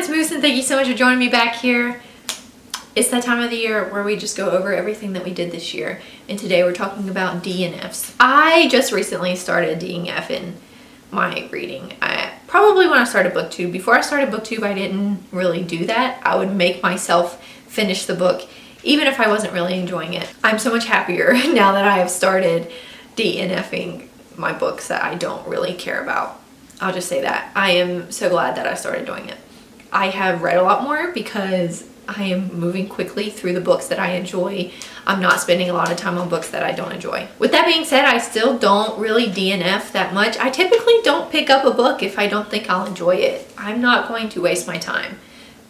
it's Moose, and thank you so much for joining me back here. It's that time of the year where we just go over everything that we did this year, and today we're talking about DNFs. I just recently started DNF in my reading. Probably when I started booktube. Before I started booktube, I didn't really do that. I would make myself finish the book even if I wasn't really enjoying it. I'm so much happier now that I have started DNFing my books that I don't really care about. I'll just say that. I am so glad that I started doing it. I have read a lot more because I am moving quickly through the books that I enjoy. I'm not spending a lot of time on books that I don't enjoy. With that being said, I still don't really DNF that much. I typically don't pick up a book if I don't think I'll enjoy it. I'm not going to waste my time.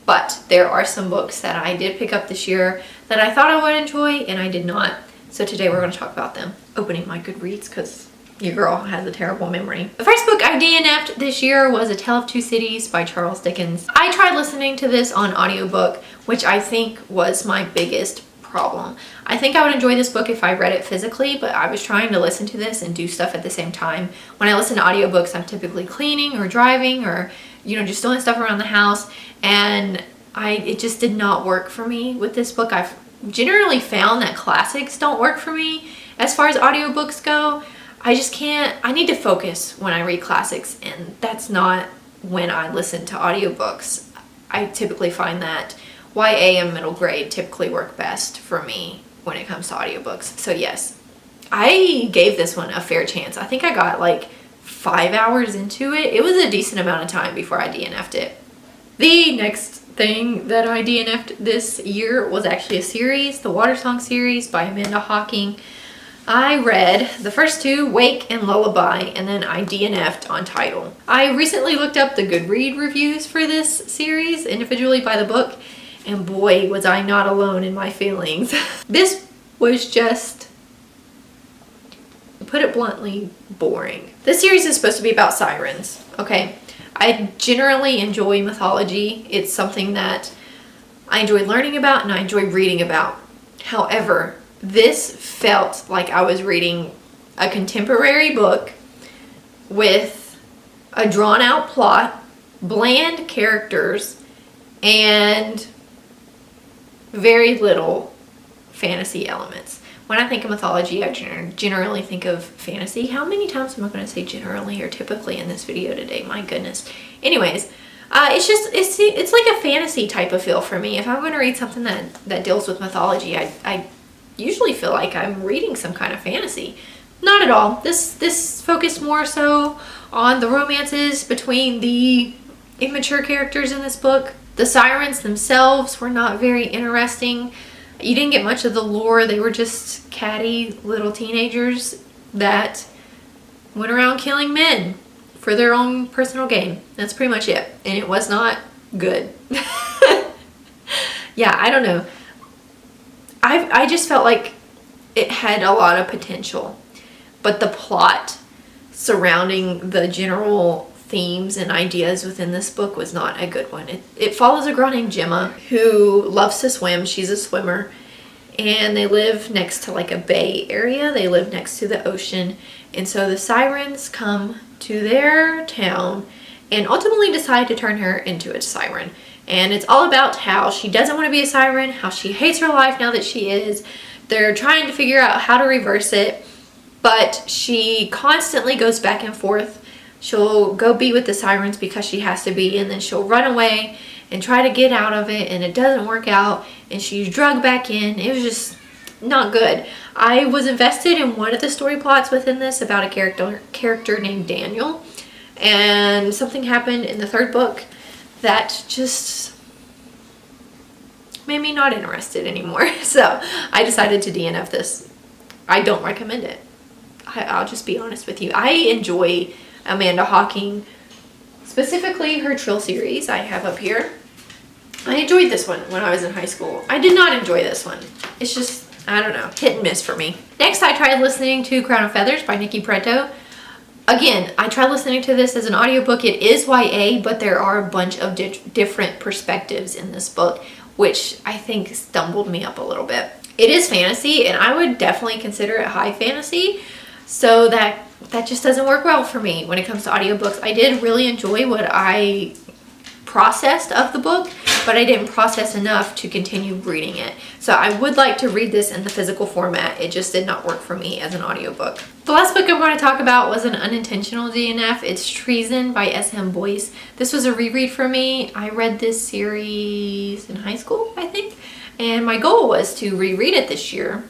But there are some books that I did pick up this year that I thought I would enjoy and I did not. So today we're going to talk about them. Opening my Goodreads because your girl has a terrible memory. The first book I DNF'd this year was A Tale of Two Cities by Charles Dickens. I tried listening to this on audiobook, which I think was my biggest problem. I think I would enjoy this book if I read it physically, but I was trying to listen to this and do stuff at the same time. When I listen to audiobooks, I'm typically cleaning or driving or, just doing stuff around the house, and it just did not work for me with this book. I've generally found that classics don't work for me as far as audiobooks go. I just can't. I need to focus when I read classics, and that's not when I listen to audiobooks. I typically find that YA and middle grade typically work best for me when it comes to audiobooks. So yes, I gave this one a fair chance. I think I got like 5 hours into it. It was a decent amount of time before I DNF'd it. The next thing that I DNF'd this year was actually a series, the Watersong series by Amanda Hocking. I read the first two, Wake and Lullaby, and then I DNF'd on title. I recently looked up the Goodreads reviews for this series individually by the book, and boy, was I not alone in my feelings. This was just, to put it bluntly, boring. This series is supposed to be about sirens, okay? I generally enjoy mythology. It's something that I enjoy learning about and I enjoy reading about. However, this felt like I was reading a contemporary book with a drawn-out plot, bland characters, and very little fantasy elements. When I think of mythology, I generally think of fantasy. How many times am I going to say generally or typically in this video today? My goodness. Anyways, it's like a fantasy type of feel for me. If I'm going to read something that deals with mythology, I usually feel like I'm reading some kind of fantasy. Not at all. This focused more so on the romances between the immature characters in this book. The sirens themselves were not very interesting. You didn't get much of the lore. They were just catty little teenagers that went around killing men for their own personal gain. That's pretty much it. And it was not good. Yeah, I don't know. I just felt like it had a lot of potential, but the plot surrounding the general themes and ideas within this book was not a good one. It follows a girl named Gemma who loves to swim. She's a swimmer, and they live next to like a bay area. They live next to the ocean, and so the sirens come to their town and ultimately decide to turn her into a siren. And it's all about how she doesn't want to be a siren, how she hates her life now that she is. They're trying to figure out how to reverse it, but she constantly goes back and forth. She'll go be with the sirens because she has to be, and then she'll run away and try to get out of it, and it doesn't work out, and she's drugged back in. It was just not good. I was invested in one of the story plots within this about a character named Daniel, and something happened in the third book that just made me not interested anymore. So I decided to DNF this. I don't recommend it. I'll just be honest with you. I enjoy Amanda Hocking, specifically her Trill series I have up here. I enjoyed this one when I was in high school. I did not enjoy this one. It's just, I don't know, hit and miss for me. Next, I tried listening to Crown of Feathers by Nikki Preto. Again, I tried listening to this as an audiobook. It is YA, but there are a bunch of different perspectives in this book, which I think stumbled me up a little bit. It is fantasy, and I would definitely consider it high fantasy, so that just doesn't work well for me when it comes to audiobooks. I did really enjoy what I processed of the book, but I didn't process enough to continue reading it. So I would like to read this in the physical format. It just did not work for me as an audiobook. The last book I'm going to talk about was an unintentional DNF. It's Treason by S.M. Boyce. This was a reread for me. I read this series in high school, I think, and my goal was to reread it this year.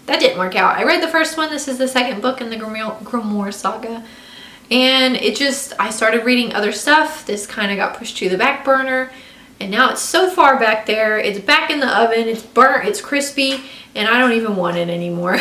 That didn't work out. I read the first one. This is the second book in the Grimoire saga. And I started reading other stuff. This kind of got pushed to the back burner. And now it's so far back there. It's back in the oven. It's burnt. It's crispy. And I don't even want it anymore.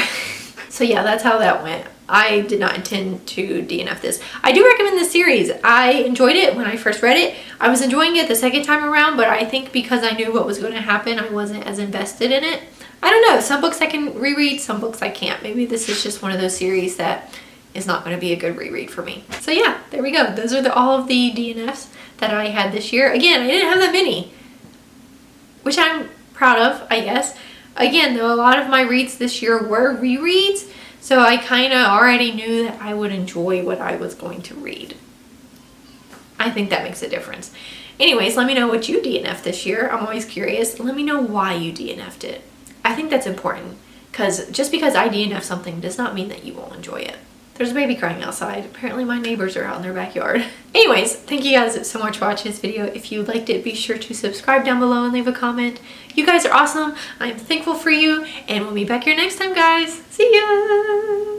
So yeah, that's how that went. I did not intend to DNF this. I do recommend this series. I enjoyed it when I first read it. I was enjoying it the second time around, but I think because I knew what was going to happen, I wasn't as invested in it. I don't know. Some books I can reread, some books I can't. Maybe this is just one of those series that is not going to be a good reread for me. So yeah, there we go. Those are all of the DNFs that I had this year. Again, I didn't have that many, which I'm proud of, I guess. Again, though, a lot of my reads this year were rereads, so I kind of already knew that I would enjoy what I was going to read. I think that makes a difference. Anyways, let me know what you DNF'd this year. I'm always curious. Let me know why you DNF'd it. I think that's important, because just because I DNF something does not mean that you won't enjoy it. There's a baby crying outside. Apparently my neighbors are out in their backyard. Anyways, thank you guys so much for watching this video. If you liked it, be sure to subscribe down below and leave a comment. You guys are awesome. I'm thankful for you, and we'll be back here next time, guys. See ya!